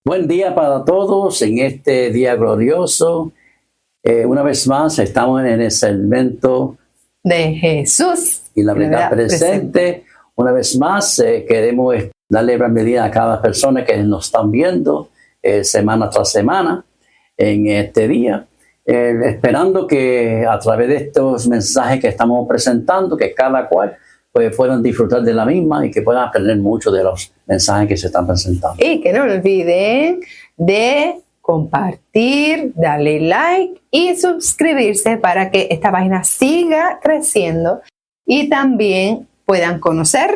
Buen día para todos en este día glorioso. Una vez más estamos en el segmento de Jesús y la verdad presente. Una vez más queremos darle la bienvenida a cada persona que nos están viendo semana tras semana en este día. Esperando que a través de estos mensajes que estamos presentando, que cada cual pues puedan disfrutar de la misma y que puedan aprender mucho de los mensajes que se están presentando. Y que no olviden de compartir, darle like y suscribirse para que esta página siga creciendo y también puedan conocer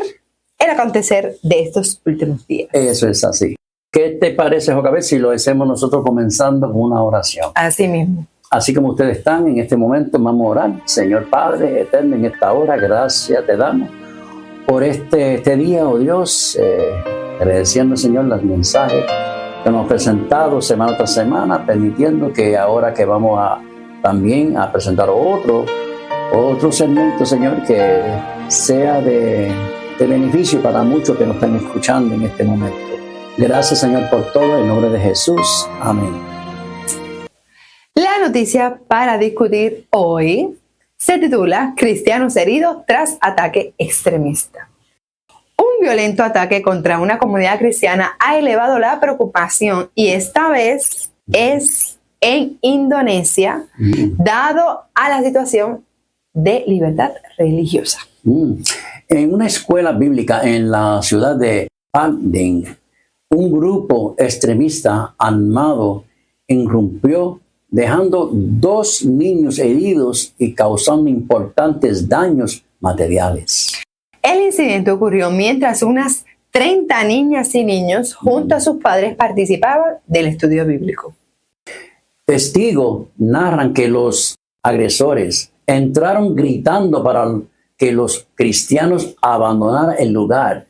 el acontecer de estos últimos días. Eso es así. ¿Qué te parece, Jocabet, si lo hacemos nosotros comenzando con una oración? Así mismo. Así como ustedes están en este momento, vamos a orar. Señor Padre eterno, en esta hora, gracias te damos por este día, oh Dios, agradeciendo, Señor, los mensajes que hemos presentado semana tras semana, permitiendo que ahora que vamos también a presentar otro segmento, Señor, que sea de beneficio para muchos que nos están escuchando en este momento. Gracias, Señor, por todo, en nombre de Jesús. Amén. La noticia para discutir hoy se titula Cristianos heridos tras ataque extremista. Un violento ataque contra una comunidad cristiana ha elevado la preocupación y esta vez es en Indonesia, dado a la situación de libertad religiosa. En una escuela bíblica en la ciudad de Padang, un grupo extremista armado irrumpió dejando 2 niños heridos y causando importantes daños materiales. El incidente ocurrió mientras unas 30 niñas y niños junto a sus padres participaban del estudio bíblico. Testigos narran que los agresores entraron gritando para que los cristianos abandonaran el lugar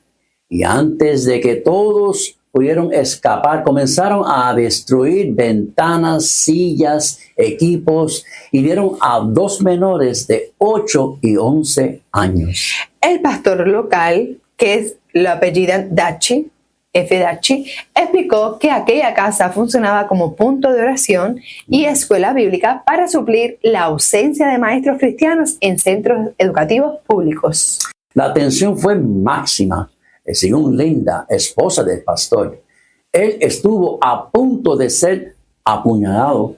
y antes de que todos pudieron escapar, comenzaron a destruir ventanas, sillas, equipos y dieron a 2 menores de 8 y 11 años. El pastor local, que lo apellidan Dachi, explicó que aquella casa funcionaba como punto de oración y escuela bíblica para suplir la ausencia de maestros cristianos en centros educativos públicos. La tensión fue máxima. Según Linda, esposa del pastor, él estuvo a punto de ser apuñalado,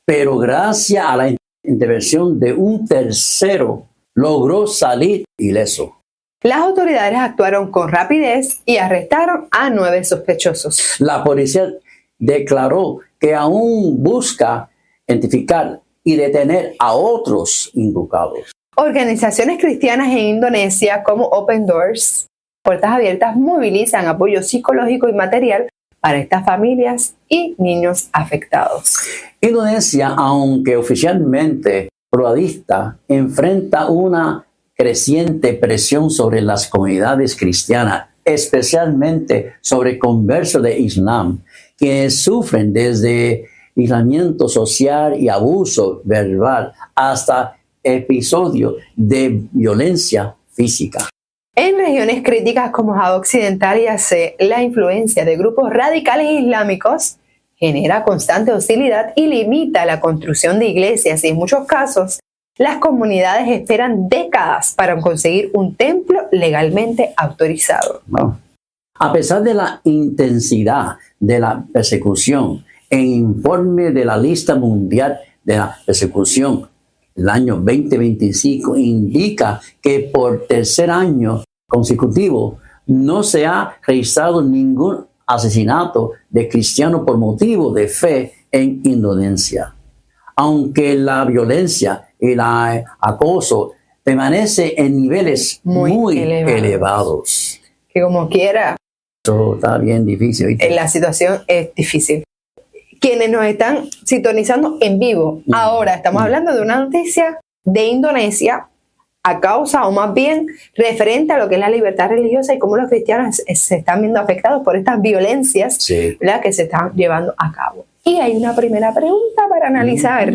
pero gracias a la intervención de un tercero, logró salir ileso. Las autoridades actuaron con rapidez y arrestaron a 9 sospechosos. La policía declaró que aún busca identificar y detener a otros involucrados. Organizaciones cristianas en Indonesia como Open Doors, Puertas Abiertas, movilizan apoyo psicológico y material para estas familias y niños afectados. Indonesia, aunque oficialmente proadista, enfrenta una creciente presión sobre las comunidades cristianas, especialmente sobre conversos de Islam, que sufren desde aislamiento social y abuso verbal hasta episodios de violencia física. En regiones críticas como Java Occidental y Aceh, la influencia de grupos radicales islámicos genera constante hostilidad y limita la construcción de iglesias y en muchos casos las comunidades esperan décadas para conseguir un templo legalmente autorizado. Wow. A pesar de la intensidad de la persecución, el informe de la lista mundial de la persecución el año 2025 indica que por tercer año consecutivo no se ha registrado ningún asesinato de cristianos por motivo de fe en Indonesia. Aunque la violencia y el acoso permanece en niveles muy elevados. Que como quiera, eso está bien difícil. La situación es difícil. Quienes nos están sintonizando en vivo, ahora estamos hablando de una noticia de Indonesia a causa o más bien referente a lo que es la libertad religiosa y cómo los cristianos se están viendo afectados por estas violencias, sí, que se están llevando a cabo. Y hay una primera pregunta para analizar.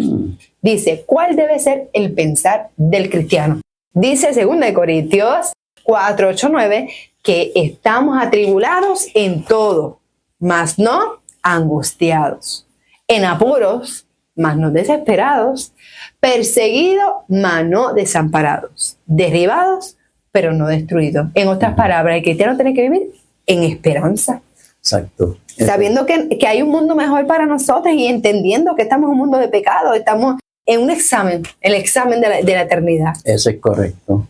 Dice, ¿cuál debe ser el pensar del cristiano? Dice 2 Corintios 4:8-9 que estamos atribulados en todo, mas no angustiados, en apuros, mas no desesperados, perseguidos, mas no desamparados, derribados, pero no destruidos. En otras palabras, el cristiano tiene que vivir en esperanza, Exacto. sabiendo que hay un mundo mejor para nosotros y entendiendo que estamos en un mundo de pecado, estamos en un examen, el examen de la eternidad. Eso es correcto.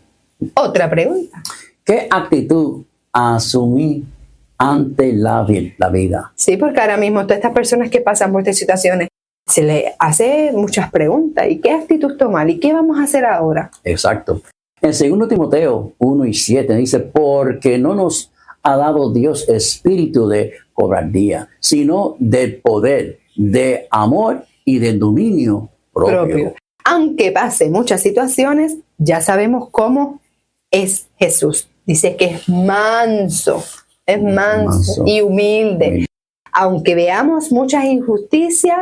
Otra pregunta. ¿Qué actitud asumí ante la vida? Sí, porque ahora mismo todas estas personas que pasan por estas situaciones se les hace muchas preguntas. ¿Y qué actitud tomar? ¿Y qué vamos a hacer ahora? Exacto. En 2 Timoteo 1:7 dice, porque no nos ha dado Dios espíritu de cobardía, sino de poder, de amor y de dominio propio. Aunque pase muchas situaciones, ya sabemos cómo es Jesús. Dice que es manso y humilde. Aunque veamos muchas injusticias,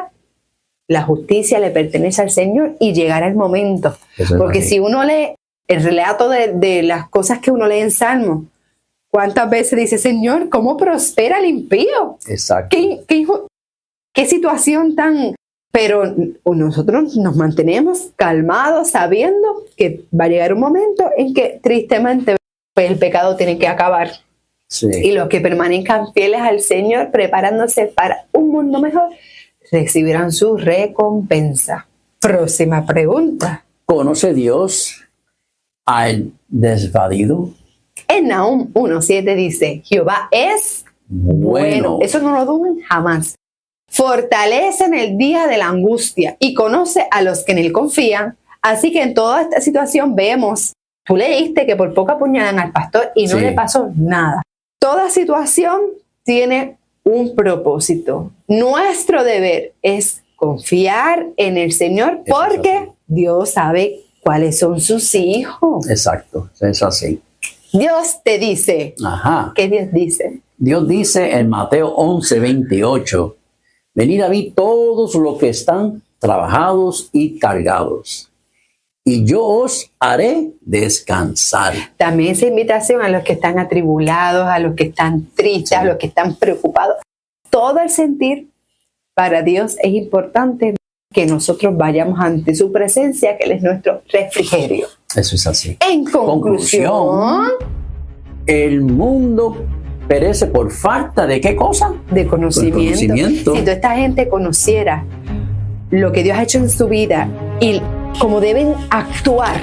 la justicia le pertenece al Señor y llegará el momento. Porque si uno lee el relato de las cosas que uno lee en Salmos, ¿cuántas veces dice, Señor, cómo prospera el impío? Exacto. ¿Qué situación tan... Pero nosotros nos mantenemos calmados sabiendo que va a llegar un momento en que tristemente pues, el pecado tiene que acabar. Sí. Y los que permanezcan fieles al Señor, preparándose para un mundo mejor, recibirán su recompensa. Próxima pregunta. ¿Conoce Dios al desvalido? En Nahum 1:7 dice, Jehová es bueno. Eso no lo duden jamás. Fortalece en el día de la angustia y conoce a los que en él confían. Así que en toda esta situación vemos, tú leíste que por poco apuñalan al pastor y no le pasó nada. Toda situación tiene un propósito. Nuestro deber es confiar en el Señor porque Dios sabe cuáles son sus hijos. Exacto, es así. Dios te dice. Ajá. ¿Qué Dios dice? Dios dice en Mateo 11:28, venid a mí todos los que están trabajados y cargados, y yo os haré descansar. También esa invitación a los que están atribulados, a los que están tristes, a los que están preocupados. Todo el sentir para Dios es importante que nosotros vayamos ante su presencia, que Él es nuestro refrigerio. Eso es así. En conclusión, el mundo perece por falta de ¿qué cosa? De conocimiento. Si toda esta gente conociera lo que Dios ha hecho en su vida y cómo deben actuar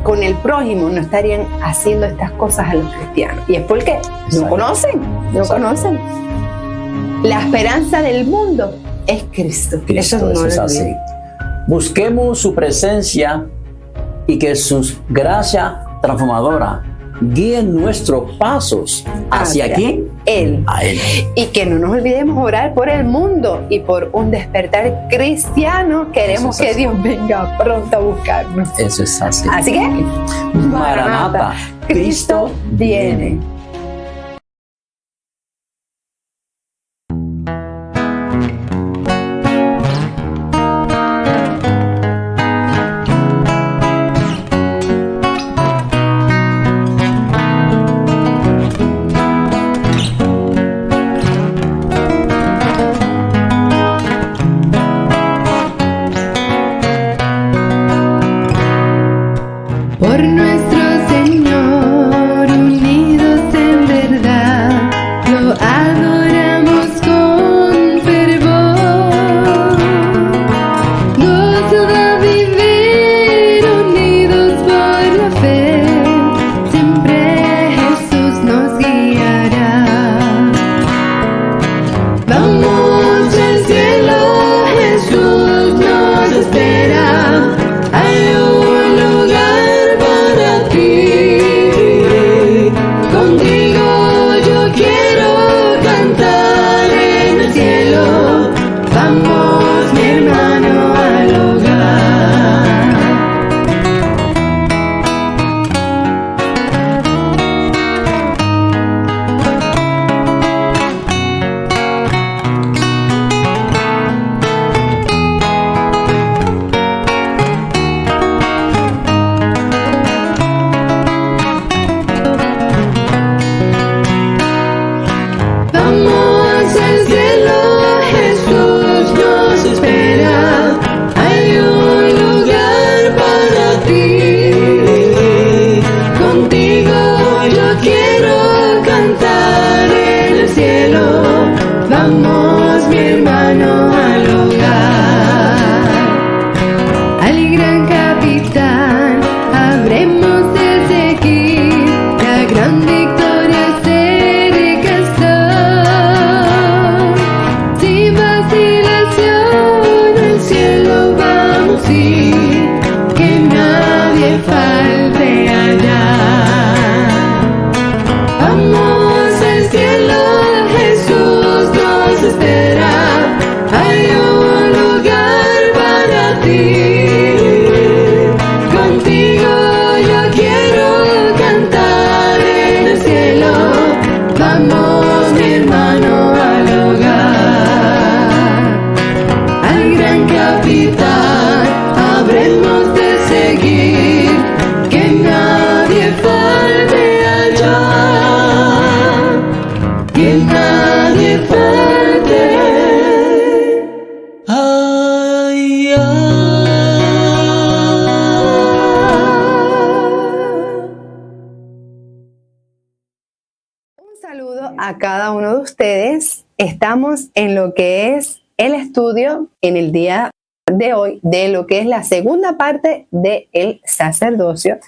con el prójimo, no estarían haciendo estas cosas a los cristianos. Y es porque no conocen. La esperanza del mundo es Cristo. Eso no es así. Busquemos su presencia y que sus gracias transformadoras guíen nuestros pasos. ¿Hacia quién? Él. A Él. Y que no nos olvidemos orar por el mundo y por un despertar cristiano. Queremos que Dios venga pronto a buscarnos. Eso es así. Así que, Maranata, Cristo viene. por nuestro Señor, unidos saludo a cada uno de ustedes. Estamos en lo que es el estudio en el día de hoy de lo que es la segunda parte del sacerdocio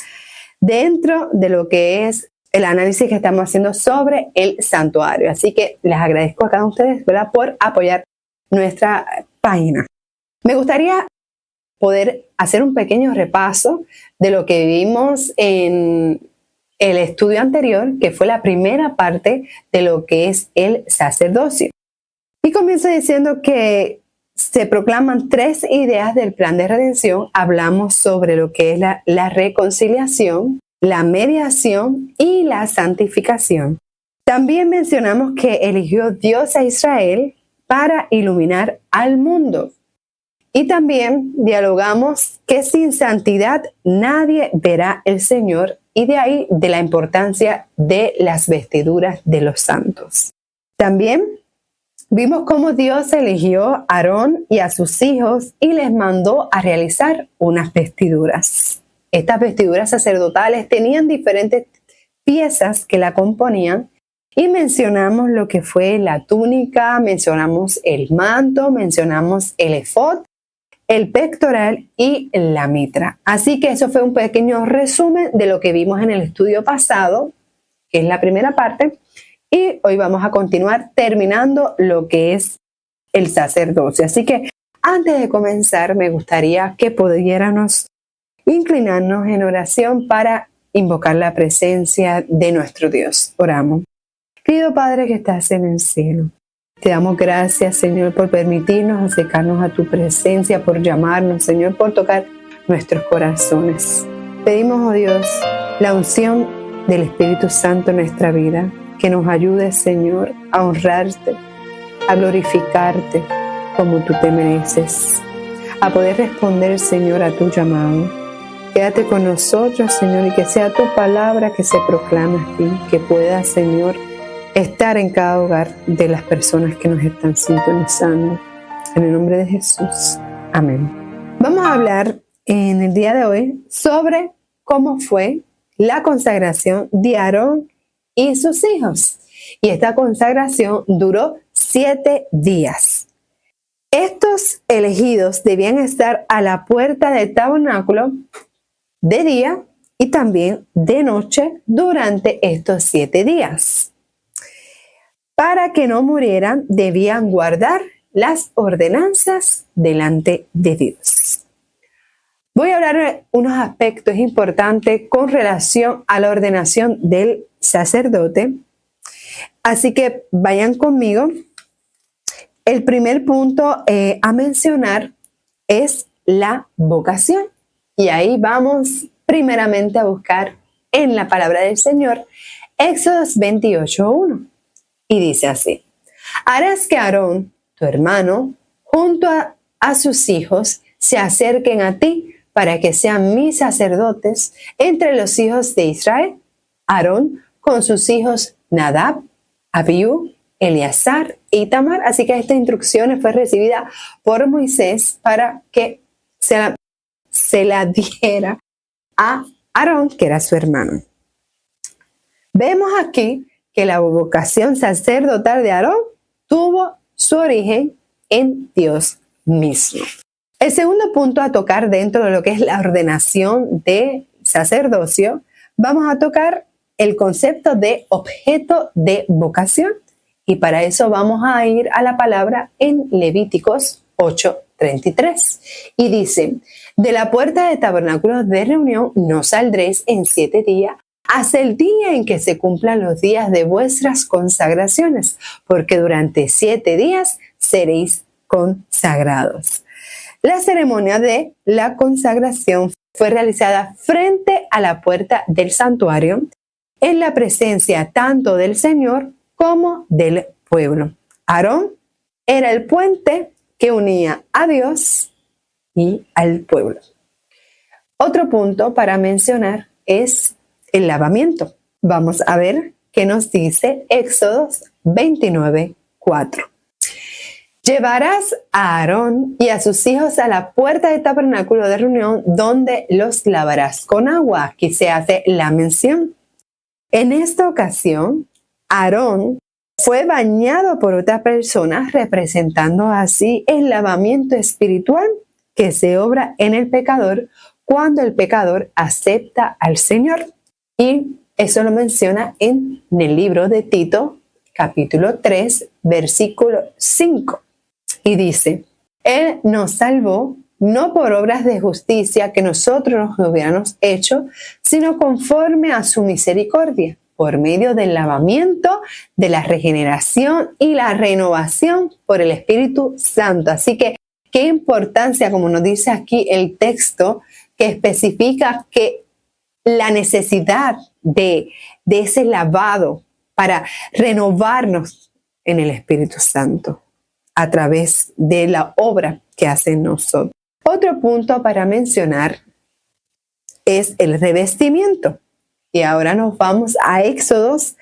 dentro de lo que es el análisis que estamos haciendo sobre el santuario. Así que les agradezco a cada uno de ustedes, ¿verdad?, por apoyar nuestra página. Me gustaría poder hacer un pequeño repaso de lo que vimos en el estudio anterior, que fue la primera parte de lo que es el sacerdocio. Y comienzo diciendo que se proclaman 3 ideas del plan de redención. Hablamos sobre lo que es la reconciliación, la mediación y la santificación. También mencionamos que eligió Dios a Israel para iluminar al mundo. Y también dialogamos que sin santidad nadie verá al Señor, y de ahí de la importancia de las vestiduras de los santos. También vimos cómo Dios eligió a Aarón y a sus hijos y les mandó a realizar unas vestiduras. Estas vestiduras sacerdotales tenían diferentes piezas que la componían y mencionamos lo que fue la túnica, mencionamos el manto, mencionamos el efod, el pectoral y la mitra. Así que eso fue un pequeño resumen de lo que vimos en el estudio pasado, que es la primera parte, y hoy vamos a continuar terminando lo que es el sacerdocio. Así que antes de comenzar, me gustaría que pudiéramos inclinarnos en oración para invocar la presencia de nuestro Dios. Oramos. Querido Padre que estás en el cielo, te damos gracias, Señor, por permitirnos acercarnos a tu presencia, por llamarnos, Señor, por tocar nuestros corazones. Pedimos, oh Dios, la unción del Espíritu Santo en nuestra vida, que nos ayude, Señor, a honrarte, a glorificarte como tú te mereces, a poder responder, Señor, a tu llamado. Quédate con nosotros, Señor, y que sea tu palabra que se proclame aquí, que pueda, Señor, estar en cada hogar de las personas que nos están sintonizando. En el nombre de Jesús. Amén. Vamos a hablar en el día de hoy sobre cómo fue la consagración de Aarón y sus hijos. Y esta consagración duró 7 días. Estos elegidos debían estar a la puerta del tabernáculo de día y también de noche durante estos 7 días. Para que no murieran, debían guardar las ordenanzas delante de Dios. Voy a hablar de unos aspectos importantes con relación a la ordenación del sacerdote. Así que vayan conmigo. El primer punto a mencionar es la vocación. Y ahí vamos primeramente a buscar en la palabra del Señor, Éxodos 28:1. Y dice así: harás que Aarón, tu hermano, junto a sus hijos, se acerquen a ti para que sean mis sacerdotes entre los hijos de Israel. Aarón con sus hijos Nadab, Abiú, Eleazar y Tamar. Así que esta instrucción fue recibida por Moisés para que se la diera a Aarón, que era su hermano. Vemos aquí que la vocación sacerdotal de Aarón tuvo su origen en Dios mismo. El segundo punto a tocar dentro de lo que es la ordenación de sacerdocio, vamos a tocar el concepto de objeto de vocación. Y para eso vamos a ir a la palabra en Levíticos 8:33. Y dice: de la puerta de tabernáculos de reunión no saldréis en 7 días, hasta el día en que se cumplan los días de vuestras consagraciones, porque durante 7 días seréis consagrados. La ceremonia de la consagración fue realizada frente a la puerta del santuario, en la presencia tanto del Señor como del pueblo. Aarón era el puente que unía a Dios y al pueblo. Otro punto para mencionar es el lavamiento. Vamos a ver qué nos dice Éxodos 29:4. Llevarás a Aarón y a sus hijos a la puerta del tabernáculo de reunión, donde los lavarás con agua. Aquí se hace la mención. En esta ocasión, Aarón fue bañado por otra persona, representando así el lavamiento espiritual que se obra en el pecador cuando el pecador acepta al Señor. Y eso lo menciona en el libro de Tito, capítulo 3, versículo 5. Y dice, Él nos salvó no por obras de justicia que nosotros hubiéramos hecho, sino conforme a su misericordia, por medio del lavamiento, de la regeneración y la renovación por el Espíritu Santo. Así que, qué importancia, como nos dice aquí el texto, que especifica que la necesidad de ese lavado para renovarnos en el Espíritu Santo a través de la obra que hace en nosotros. Otro punto para mencionar es el revestimiento. Y ahora nos vamos a Éxodos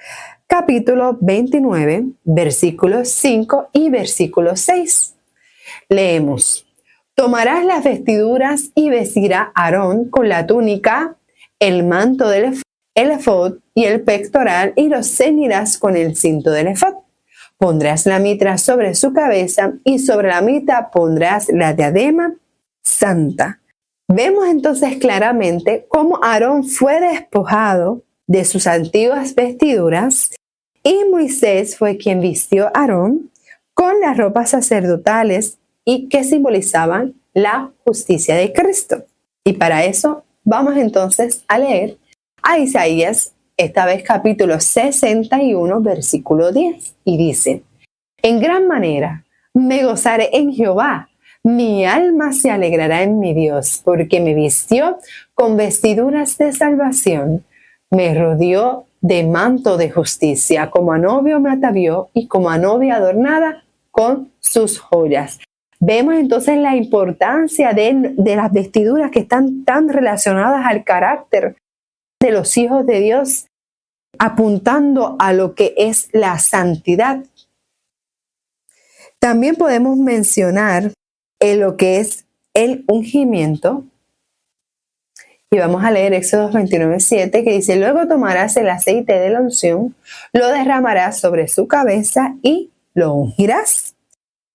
capítulo 29, versículos 5 y versículo 6. Leemos: Tomarás las vestiduras y vestirá a Aarón con la túnica, el manto del efod y el pectoral, y los ceñirás con el cinto del efod. Pondrás la mitra sobre su cabeza y sobre la mitra pondrás la diadema santa. Vemos entonces claramente cómo Aarón fue despojado de sus antiguas vestiduras y Moisés fue quien vistió a Aarón con las ropas sacerdotales y que simbolizaban la justicia de Cristo. Y para eso vamos entonces a leer a Isaías, esta vez capítulo 61, versículo 10, y dice: En gran manera me gozaré en Jehová, mi alma se alegrará en mi Dios, porque me vistió con vestiduras de salvación, me rodeó de manto de justicia, como a novio me atavió y como a novia adornada con sus joyas. Vemos entonces la importancia de las vestiduras que están tan relacionadas al carácter de los hijos de Dios, apuntando a lo que es la santidad. También podemos mencionar lo que es el ungimiento. Y vamos a leer Éxodo 29:7, que dice: Luego tomarás el aceite de la unción, lo derramarás sobre su cabeza y lo ungirás.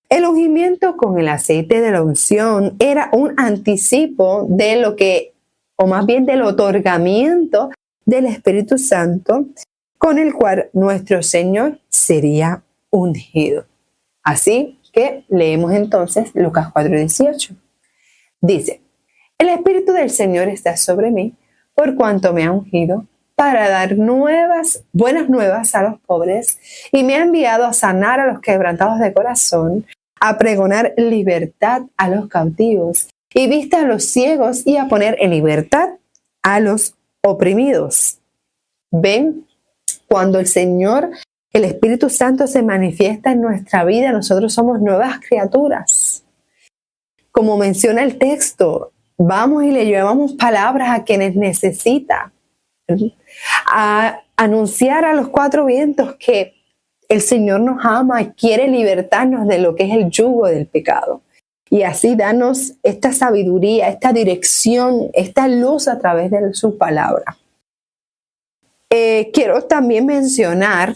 El ungimiento con el aceite de la unción era un anticipo de lo que, o más bien del otorgamiento del Espíritu Santo, con el cual nuestro Señor sería ungido. Así que leemos entonces Lucas 4:18. Dice: El Espíritu del Señor está sobre mí, por cuanto me ha ungido para dar buenas nuevas a los pobres, y me ha enviado a sanar a los quebrantados de corazón, a pregonar libertad a los cautivos y vista a los ciegos, y a poner en libertad a los oprimidos. Ven, cuando el Señor, el Espíritu Santo, se manifiesta en nuestra vida, nosotros somos nuevas criaturas. Como menciona el texto, vamos y le llevamos palabras a quienes necesitan, a anunciar a los cuatro vientos que el Señor nos ama y quiere libertarnos de lo que es el yugo del pecado. Y así darnos esta sabiduría, esta dirección, esta luz a través de su palabra. Quiero también mencionar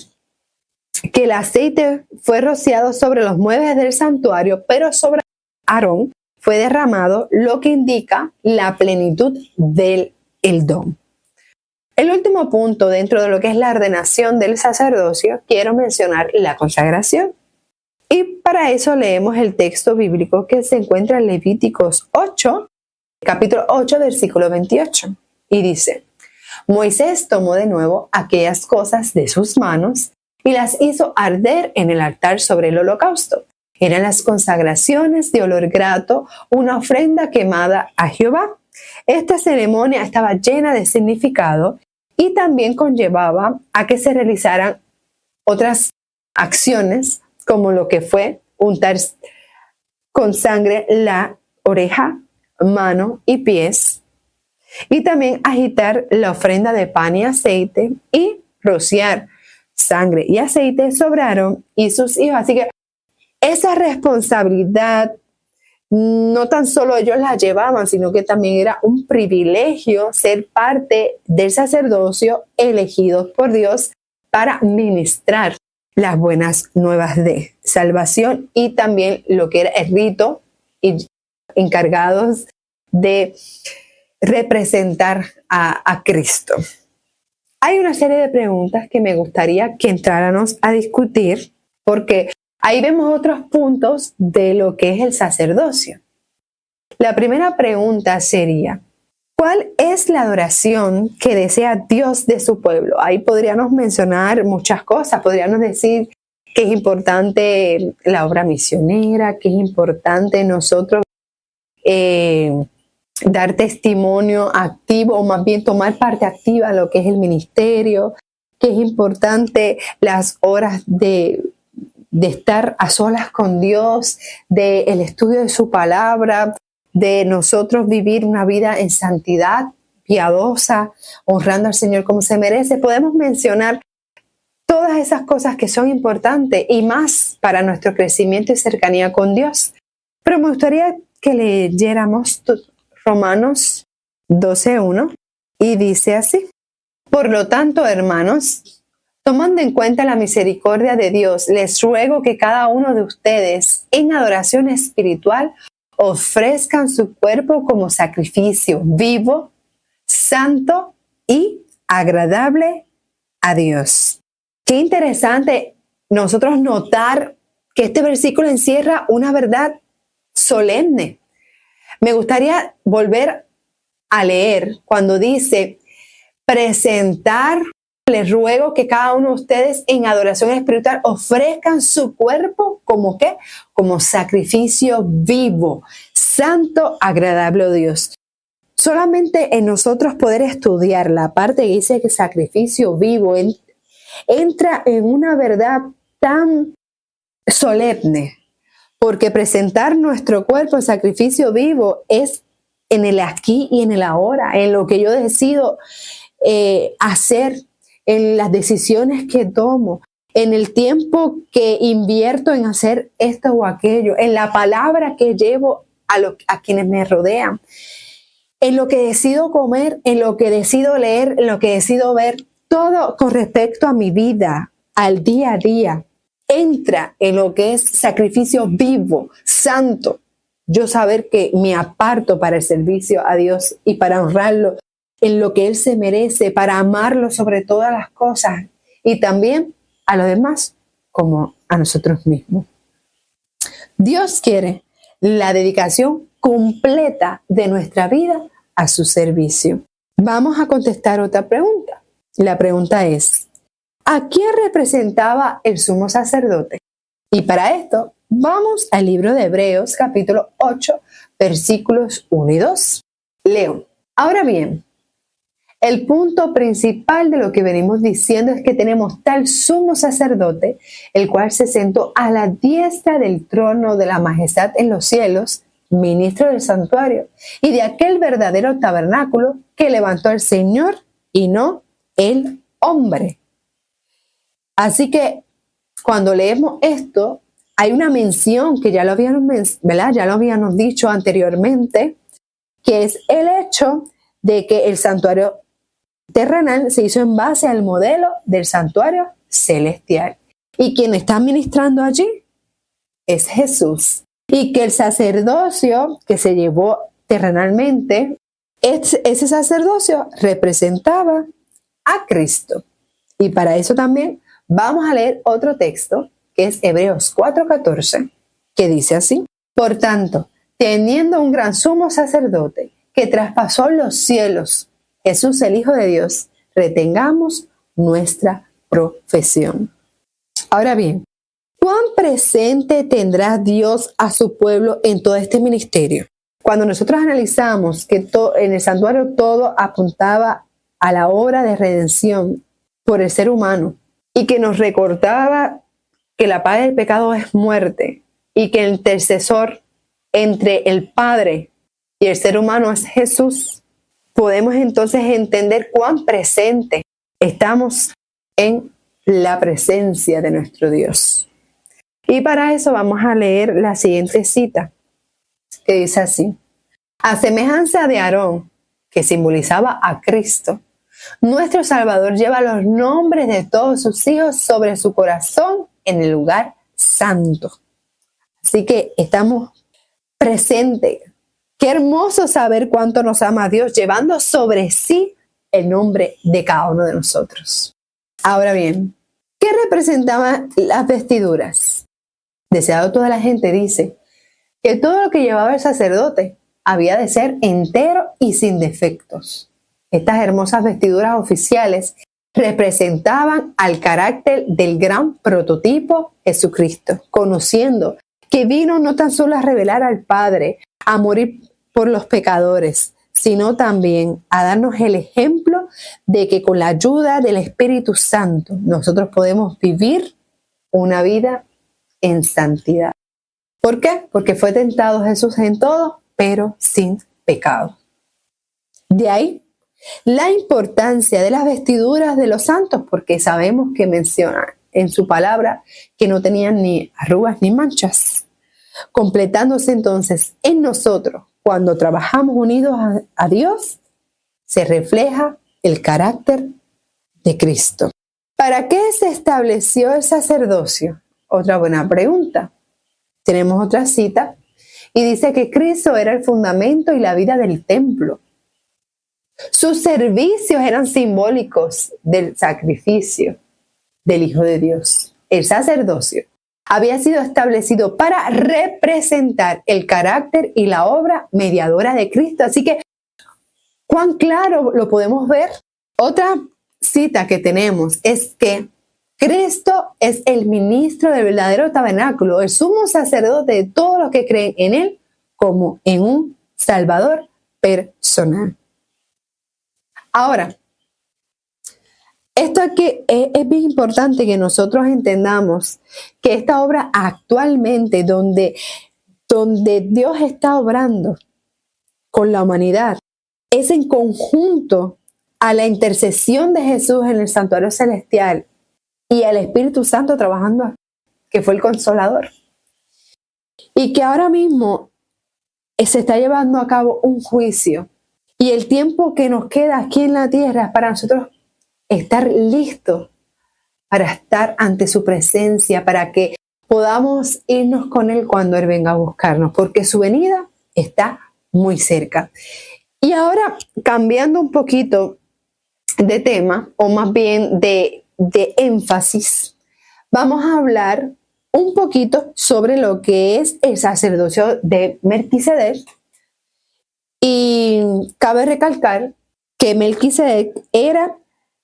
que el aceite fue rociado sobre los muebles del santuario, pero sobre Aarón fue derramado, lo que indica la plenitud del don. El último punto dentro de lo que es la ordenación del sacerdocio, quiero mencionar la consagración. Y para eso leemos el texto bíblico que se encuentra en Levíticos 8, capítulo 8, versículo 28. Y dice: Moisés tomó de nuevo aquellas cosas de sus manos y las hizo arder en el altar sobre el holocausto. Eran las consagraciones de olor grato, una ofrenda quemada a Jehová. Esta ceremonia estaba llena de significado y también conllevaba a que se realizaran otras acciones, como lo que fue untar con sangre la oreja, mano y pies, y también agitar la ofrenda de pan y aceite y rociar sangre y aceite sobre Aarón y sus hijos. Así que esa responsabilidad no tan solo ellos la llevaban, sino que también era un privilegio ser parte del sacerdocio elegidos por Dios para ministrar las buenas nuevas de salvación y también lo que era el rito y encargados de representar a Cristo. Hay una serie de preguntas que me gustaría que entráramos a discutir porque ahí vemos otros puntos de lo que es el sacerdocio. La primera pregunta sería, ¿cuál es la adoración que desea Dios de su pueblo? Ahí podríamos mencionar muchas cosas. Podríamos decir que es importante la obra misionera, que es importante nosotros dar testimonio activo o más bien tomar parte activa en lo que es el ministerio, que es importante las horas de estar a solas con Dios, del estudio de su palabra, de nosotros vivir una vida en santidad, piadosa, honrando al Señor como se merece. Podemos mencionar todas esas cosas que son importantes y más para nuestro crecimiento y cercanía con Dios. Pero me gustaría que leyéramos Romanos 12:1 y dice así: por lo tanto, hermanos, tomando en cuenta la misericordia de Dios, les ruego que cada uno de ustedes en adoración espiritual ofrezcan su cuerpo como sacrificio vivo, santo y agradable a Dios. Qué interesante nosotros notar que este versículo encierra una verdad solemne. Me gustaría volver a leer cuando dice presentar. Les ruego que cada uno de ustedes en adoración espiritual ofrezcan su cuerpo como ¿qué? Como sacrificio vivo, santo, agradable a Dios. Solamente en nosotros poder estudiar la parte que dice que sacrificio vivo entra en una verdad tan solemne, porque presentar nuestro cuerpo en sacrificio vivo es en el aquí y en el ahora, en lo que yo decido hacer, en las decisiones que tomo, en el tiempo que invierto en hacer esto o aquello, en la palabra que llevo a quienes me rodean, en lo que decido comer, en lo que decido leer, en lo que decido ver, todo con respecto a mi vida, al día a día, entra en lo que es sacrificio vivo, santo. Yo saber que me aparto para el servicio a Dios y para honrarlo en lo que Él se merece, para amarlo sobre todas las cosas y también a los demás como a nosotros mismos. Dios quiere la dedicación completa de nuestra vida a su servicio. Vamos a contestar otra pregunta. La pregunta es, ¿a quién representaba el sumo sacerdote? Y para esto vamos al libro de Hebreos capítulo 8 versículos 1 y 2. Leo. Ahora bien, el punto principal de lo que venimos diciendo es que tenemos tal sumo sacerdote, el cual se sentó a la diestra del trono de la majestad en los cielos, ministro del santuario, y de aquel verdadero tabernáculo que levantó el Señor y no el hombre. Así que cuando leemos esto, hay una mención que ya lo habíamos dicho anteriormente, que es el hecho de que el santuario terrenal se hizo en base al modelo del santuario celestial. Y quien está ministrando allí es Jesús. Y que el sacerdocio que se llevó terrenalmente, ese sacerdocio representaba a Cristo. Y para eso también vamos a leer otro texto, que es Hebreos 4:14, que dice así: por tanto, teniendo un gran sumo sacerdote que traspasó los cielos, Jesús el Hijo de Dios, retengamos nuestra profesión. Ahora bien, ¿cuán presente tendrá Dios a su pueblo en todo este ministerio? Cuando nosotros analizamos que en el santuario todo apuntaba a la obra de redención por el ser humano y que nos recordaba que la paga del pecado es muerte y que el intercesor entre el Padre y el ser humano es Jesús, podemos entonces entender cuán presente estamos en la presencia de nuestro Dios. Y para eso vamos a leer la siguiente cita, que dice así: a semejanza de Aarón, que simbolizaba a Cristo, nuestro Salvador lleva los nombres de todos sus hijos sobre su corazón en el lugar santo. Así que estamos presentes. Qué hermoso saber cuánto nos ama Dios, llevando sobre sí el nombre de cada uno de nosotros. Ahora bien, ¿qué representaban las vestiduras? Deseado toda la gente dice que todo lo que llevaba el sacerdote había de ser entero y sin defectos. Estas hermosas vestiduras oficiales representaban al carácter del gran prototipo Jesucristo, conociendo que vino no tan solo a revelar al Padre, a morir por los pecadores, sino también a darnos el ejemplo de que con la ayuda del Espíritu Santo nosotros podemos vivir una vida en santidad. ¿Por qué? Porque fue tentado Jesús en todo, pero sin pecado. De ahí la importancia de las vestiduras de los santos, porque sabemos que menciona en su palabra que no tenían ni arrugas ni manchas, completándose entonces en nosotros. Cuando trabajamos unidos a Dios, se refleja el carácter de Cristo. ¿Para qué se estableció el sacerdocio? Otra buena pregunta. Tenemos otra cita y dice que Cristo era el fundamento y la vida del templo. Sus servicios eran simbólicos del sacrificio del Hijo de Dios. El sacerdocio había sido establecido para representar el carácter y la obra mediadora de Cristo. Así que, ¿cuán claro lo podemos ver? Otra cita que tenemos es que Cristo es el ministro del verdadero tabernáculo, el sumo sacerdote de todos los que creen en Él como en un Salvador personal. Ahora, esto aquí es bien importante que nosotros entendamos que esta obra actualmente, donde Dios está obrando con la humanidad, es en conjunto a la intercesión de Jesús en el santuario celestial y al Espíritu Santo trabajando, que fue el Consolador. Y que ahora mismo se está llevando a cabo un juicio. Y el tiempo que nos queda aquí en la tierra es para nosotros estar listos para estar ante su presencia, para que podamos irnos con Él cuando Él venga a buscarnos, porque su venida está muy cerca. Y ahora, cambiando un poquito de tema, o más bien de énfasis, vamos a hablar un poquito sobre lo que es el sacerdocio de Melquisedec. Y cabe recalcar que Melquisedec era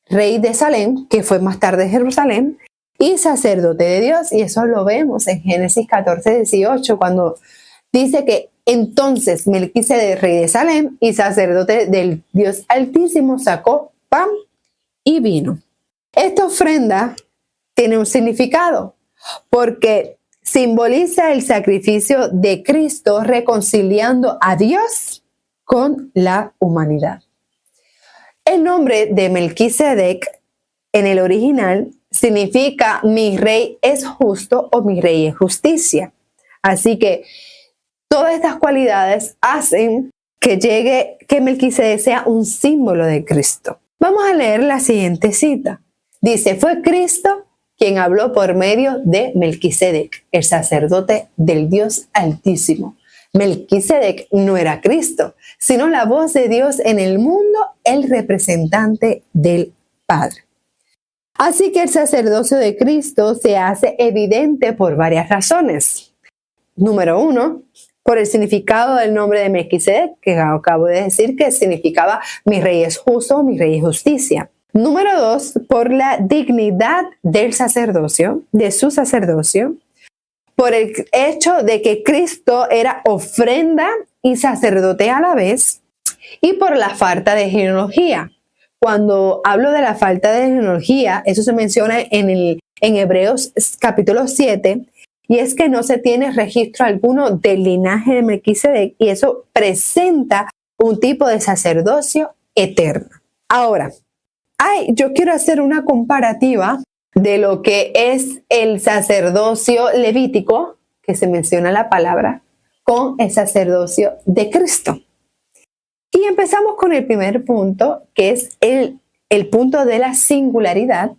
rey de Salem, que fue más tarde Jerusalén, y sacerdote de Dios, y eso lo vemos en Génesis 14:18, cuando dice que entonces Melquisedec, rey de Salem y sacerdote del Dios Altísimo, sacó pan y vino. Esta ofrenda tiene un significado, porque simboliza el sacrificio de Cristo reconciliando a Dios con la humanidad. El nombre de Melquisedec en el original significa mi rey es justo o mi rey es justicia. Así que todas estas cualidades hacen que Melquisedec sea un símbolo de Cristo. Vamos a leer la siguiente cita. Dice, fue Cristo quien habló por medio de Melquisedec, el sacerdote del Dios Altísimo. Melquisedec no era Cristo, sino la voz de Dios en el mundo, el representante del Padre. Así que el sacerdocio de Cristo se hace evidente por varias razones. Número 1, por el significado del nombre de Melquisedec, que acabo de decir que significaba mi rey es justo, mi rey es justicia. Número 2, por la dignidad del sacerdocio, de su sacerdocio, por el hecho de que Cristo era ofrenda y sacerdote a la vez, y por la falta de genealogía. Cuando hablo de la falta de genealogía, eso se menciona en Hebreos capítulo 7, y es que no se tiene registro alguno del linaje de Melquisedec, y eso presenta un tipo de sacerdocio eterno. Ahora, yo quiero hacer una comparativa de lo que es el sacerdocio levítico, que se menciona la palabra, con el sacerdocio de Cristo. Y empezamos con el primer punto, que es el el punto de la singularidad.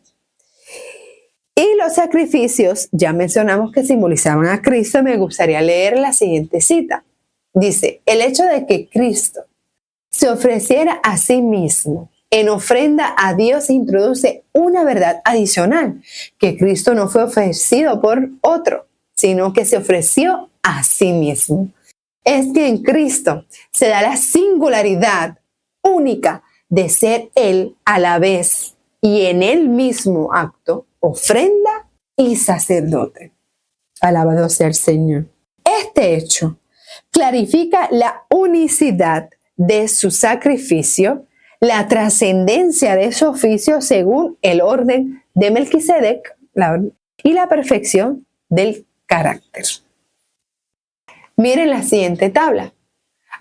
Y los sacrificios, ya mencionamos que simbolizaban a Cristo. Me gustaría leer la siguiente cita. Dice, el hecho de que Cristo se ofreciera a sí mismo en ofrenda a Dios introduce una verdad adicional, que Cristo no fue ofrecido por otro, sino que se ofreció a sí mismo. Es que en Cristo se da la singularidad única de ser Él a la vez y en el mismo acto ofrenda y sacerdote. Alabado sea el Señor. Este hecho clarifica la unicidad de su sacrificio, la trascendencia de su oficio según el orden de Melquisedec y la perfección del carácter. Miren la siguiente tabla.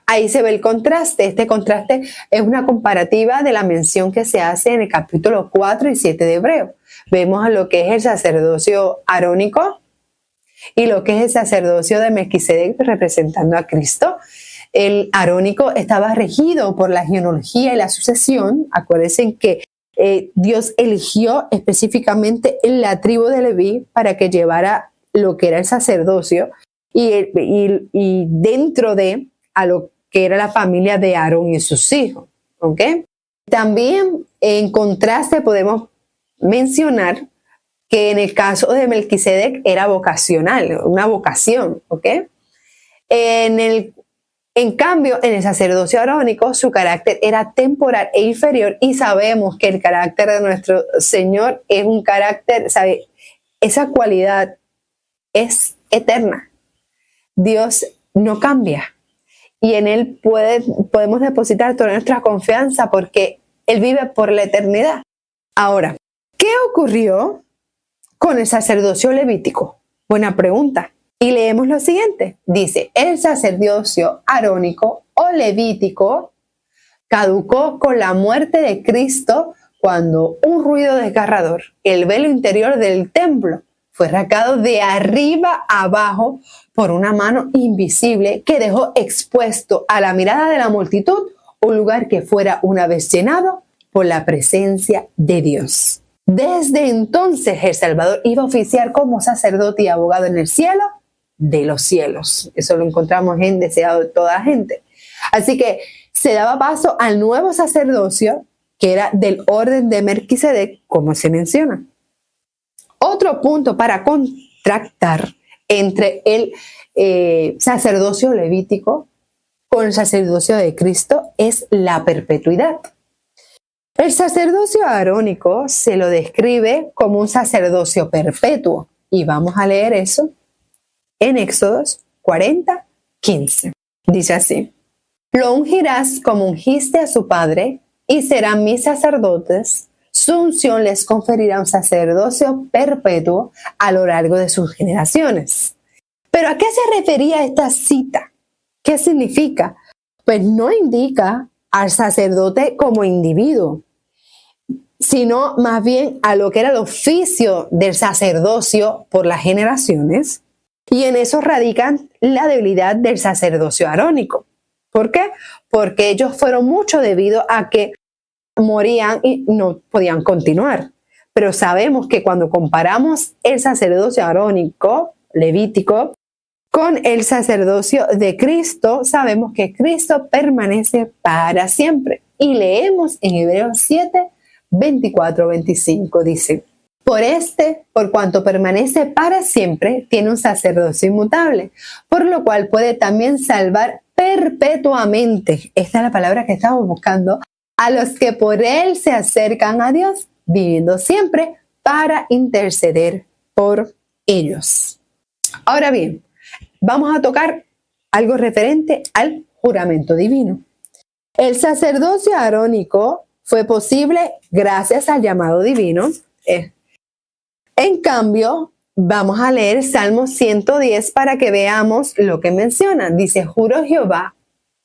Ahí se ve el contraste. Este contraste es una comparativa de la mención que se hace en el capítulo 4 y 7 de Hebreo. Vemos a lo que es el sacerdocio arónico y lo que es el sacerdocio de Melquisedec representando a Cristo. El arónico estaba regido por la genealogía y la sucesión. Acuérdense que Dios eligió específicamente la tribu de Leví para que llevara lo que era el sacerdocio y dentro de a lo que era la familia de Aarón y sus hijos. ¿Ok? También en contraste podemos mencionar que en el caso de Melquisedec era vocacional, una vocación. ¿Ok? En cambio, en el sacerdocio arónico, su carácter era temporal e inferior y sabemos que el carácter de nuestro Señor es un carácter, ¿sabe? Esa cualidad es eterna. Dios no cambia y en Él podemos depositar toda nuestra confianza porque Él vive por la eternidad. Ahora, ¿qué ocurrió con el sacerdocio levítico? Buena pregunta. Y leemos lo siguiente. Dice, el sacerdocio arónico o levítico caducó con la muerte de Cristo cuando un ruido desgarrador, el velo interior del templo, fue rasgado de arriba a abajo por una mano invisible que dejó expuesto a la mirada de la multitud un lugar que fuera una vez llenado por la presencia de Dios. Desde entonces el Salvador iba a oficiar como sacerdote y abogado en el cielo de los cielos. Eso lo encontramos en Deseado de toda gente. Así que se daba paso al nuevo sacerdocio que era del orden de Melquisedec, como se menciona. Otro punto para contrastar entre el sacerdocio levítico con el sacerdocio de Cristo es la perpetuidad. El sacerdocio arónico se lo describe como un sacerdocio perpetuo y vamos a leer eso en Éxodos 40:15. Dice así: lo ungirás como ungiste a su padre y serán mis sacerdotes. Su unción les conferirá un sacerdocio perpetuo a lo largo de sus generaciones. ¿Pero a qué se refería esta cita? ¿Qué significa? Pues no indica al sacerdote como individuo, sino más bien a lo que era el oficio del sacerdocio por las generaciones. Y en eso radica la debilidad del sacerdocio arónico. ¿Por qué? Porque ellos fueron mucho debido a que morían y no podían continuar. Pero sabemos que cuando comparamos el sacerdocio arónico, levítico, con el sacerdocio de Cristo, sabemos que Cristo permanece para siempre. Y leemos en Hebreos 7:24-25, dice: por cuanto permanece para siempre, tiene un sacerdocio inmutable, por lo cual puede también salvar perpetuamente. Esta es la palabra que estamos buscando. A los que por él se acercan a Dios, viviendo siempre para interceder por ellos. Ahora bien, vamos a tocar algo referente al juramento divino. El sacerdocio arónico fue posible gracias al llamado divino. En cambio, vamos a leer Salmo 110 para que veamos lo que menciona. Dice: juro Jehová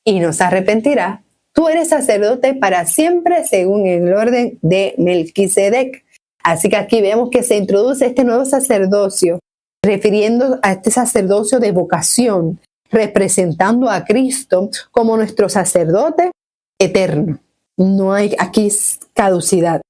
y no se arrepentirá. Tú eres sacerdote para siempre según el orden de Melquisedec. Así que aquí vemos que se introduce este nuevo sacerdocio, refiriendo a este sacerdocio de vocación, representando a Cristo como nuestro sacerdote eterno. No hay aquí caducidad.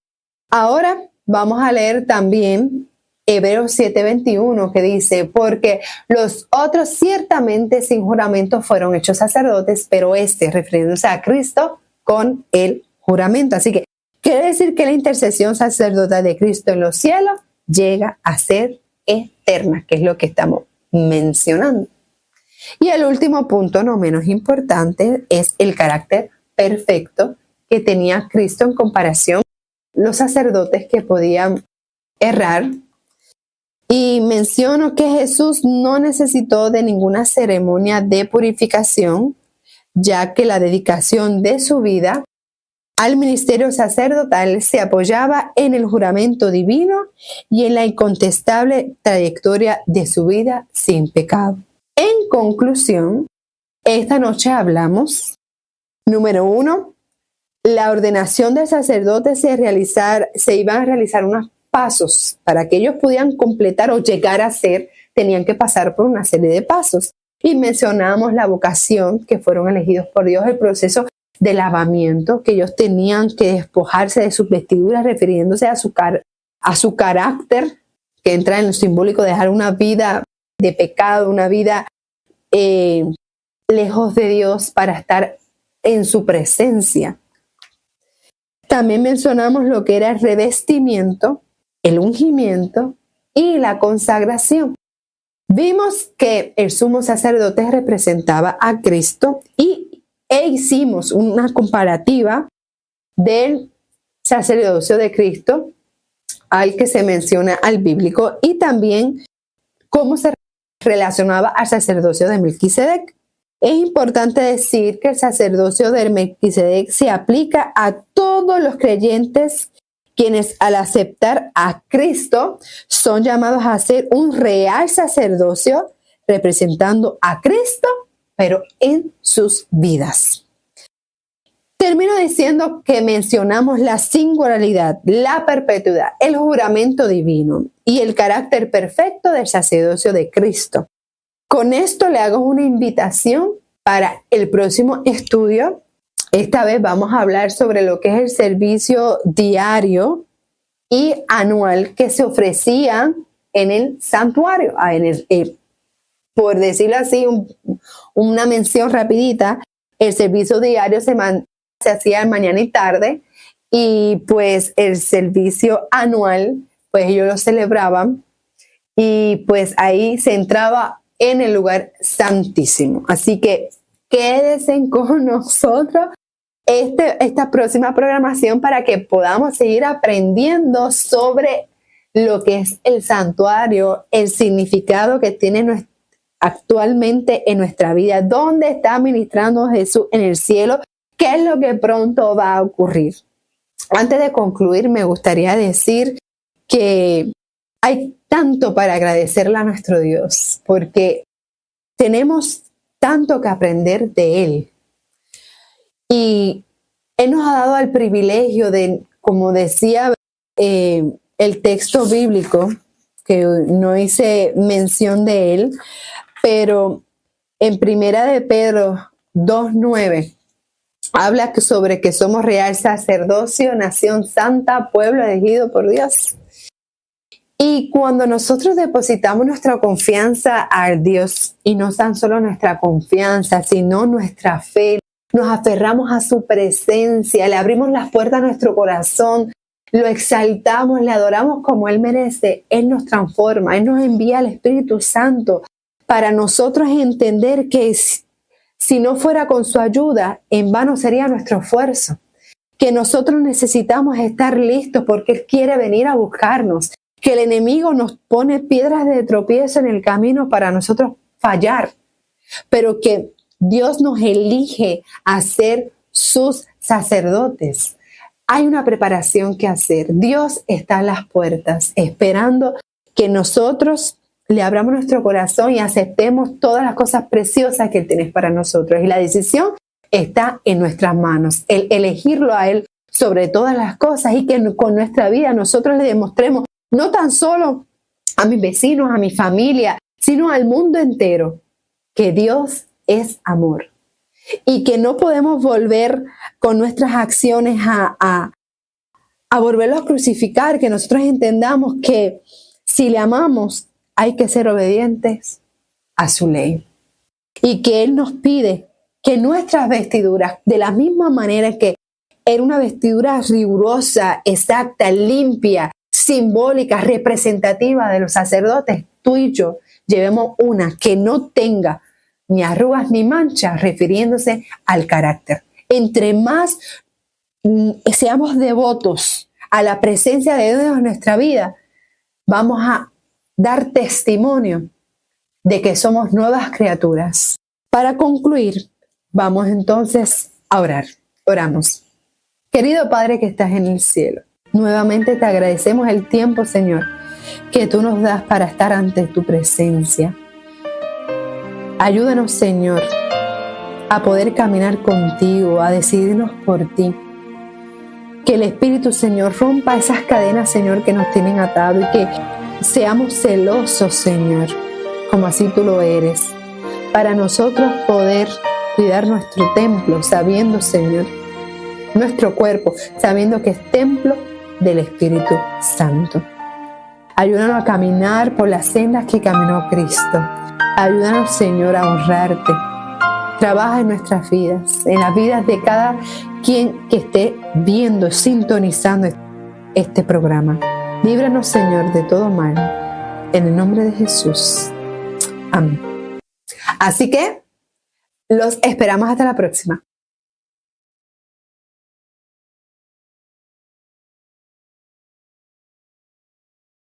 Ahora vamos a leer también Hebreos 7:21 que dice, porque los otros ciertamente sin juramento fueron hechos sacerdotes, pero refiriéndose a Cristo con el juramento. Así que quiere decir que la intercesión sacerdotal de Cristo en los cielos llega a ser eterna, que es lo que estamos mencionando. Y el último punto, no menos importante, es el carácter perfecto que tenía Cristo en comparación a los sacerdotes que podían errar. Y menciono que Jesús no necesitó de ninguna ceremonia de purificación, ya que la dedicación de su vida al ministerio sacerdotal se apoyaba en el juramento divino y en la incontestable trayectoria de su vida sin pecado. En conclusión, esta noche hablamos, número 1, la ordenación del sacerdote se iban a realizar unos pasos. Para que ellos pudieran completar o llegar a ser, tenían que pasar por una serie de pasos. Y mencionamos la vocación, que fueron elegidos por Dios, el proceso de lavamiento, que ellos tenían que despojarse de sus vestiduras, refiriéndose a su carácter, que entra en lo simbólico de dejar una vida de pecado, una vida lejos de Dios para estar en su presencia. También mencionamos lo que era el revestimiento, el ungimiento y la consagración. Vimos que el sumo sacerdote representaba a Cristo e hicimos una comparativa del sacerdocio de Cristo al que se menciona al bíblico y también cómo se relacionaba al sacerdocio de Melquisedec. Es importante decir que el sacerdocio de Melquisedec se aplica a todos los creyentes quienes al aceptar a Cristo son llamados a ser un real sacerdocio representando a Cristo, pero en sus vidas. Termino diciendo que mencionamos la singularidad, la perpetuidad, el juramento divino y el carácter perfecto del sacerdocio de Cristo. Con esto le hago una invitación para el próximo estudio. Esta vez vamos a hablar sobre lo que es el servicio diario y anual que se ofrecía en el santuario. Por decirlo así, una mención rapidita, el servicio diario se hacía mañana y tarde y pues el servicio anual, pues ellos lo celebraban y pues ahí se entraba en el lugar santísimo. Así que quédense con nosotros esta próxima programación para que podamos seguir aprendiendo sobre lo que es el santuario, el significado que tiene actualmente en nuestra vida, dónde está ministrando Jesús en el cielo, qué es lo que pronto va a ocurrir. Antes de concluir, me gustaría decir que hay tanto para agradecerle a nuestro Dios, porque tenemos tanto que aprender de Él. Y Él nos ha dado el privilegio de, como decía el texto bíblico, que no hice mención de él, pero en Primera de Pedro 2:9 habla sobre que somos real sacerdocio, nación santa, pueblo elegido por Dios. Y cuando nosotros depositamos nuestra confianza al Dios, y no tan solo nuestra confianza, sino nuestra fe, nos aferramos a su presencia, le abrimos las puertas a nuestro corazón, lo exaltamos, le adoramos como Él merece, Él nos transforma, Él nos envía al Espíritu Santo para nosotros entender que si no fuera con su ayuda, en vano sería nuestro esfuerzo, que nosotros necesitamos estar listos porque Él quiere venir a buscarnos, que el enemigo nos pone piedras de tropiezo en el camino para nosotros fallar, pero que Dios nos elige a ser sus sacerdotes. Hay una preparación que hacer. Dios está a las puertas esperando que nosotros le abramos nuestro corazón y aceptemos todas las cosas preciosas que Él tiene para nosotros. Y la decisión está en nuestras manos. El elegirlo a Él sobre todas las cosas y que con nuestra vida nosotros le demostremos no tan solo a mis vecinos, a mi familia, sino al mundo entero que Dios es amor y que no podemos volver con nuestras acciones a volverlo a crucificar, que nosotros entendamos que si le amamos hay que ser obedientes a su ley y que Él nos pide que nuestras vestiduras, de la misma manera que era una vestidura rigurosa, exacta, limpia, simbólica, representativa de los sacerdotes, tú y yo llevemos una que no tenga ni arrugas ni manchas, refiriéndose al carácter. Entre más seamos devotos a la presencia de Dios en nuestra vida, vamos a dar testimonio de que somos nuevas criaturas. Para concluir, vamos entonces a orar. Oramos. Querido Padre que estás en el cielo, nuevamente te agradecemos el tiempo, Señor, que tú nos das para estar ante tu presencia. Ayúdanos, Señor, a poder caminar contigo, a decidirnos por ti. Que el Espíritu, Señor, rompa esas cadenas, Señor, que nos tienen atados y que seamos celosos, Señor, como así tú lo eres, para nosotros poder cuidar nuestro templo, sabiendo, Señor, nuestro cuerpo, sabiendo que es templo del Espíritu Santo. Ayúdanos a caminar por las sendas que caminó Cristo. Ayúdanos, Señor, a honrarte. Trabaja en nuestras vidas, en las vidas de cada quien que esté viendo, sintonizando este programa. Líbranos, Señor, de todo mal. En el nombre de Jesús. Amén. Así que los esperamos hasta la próxima.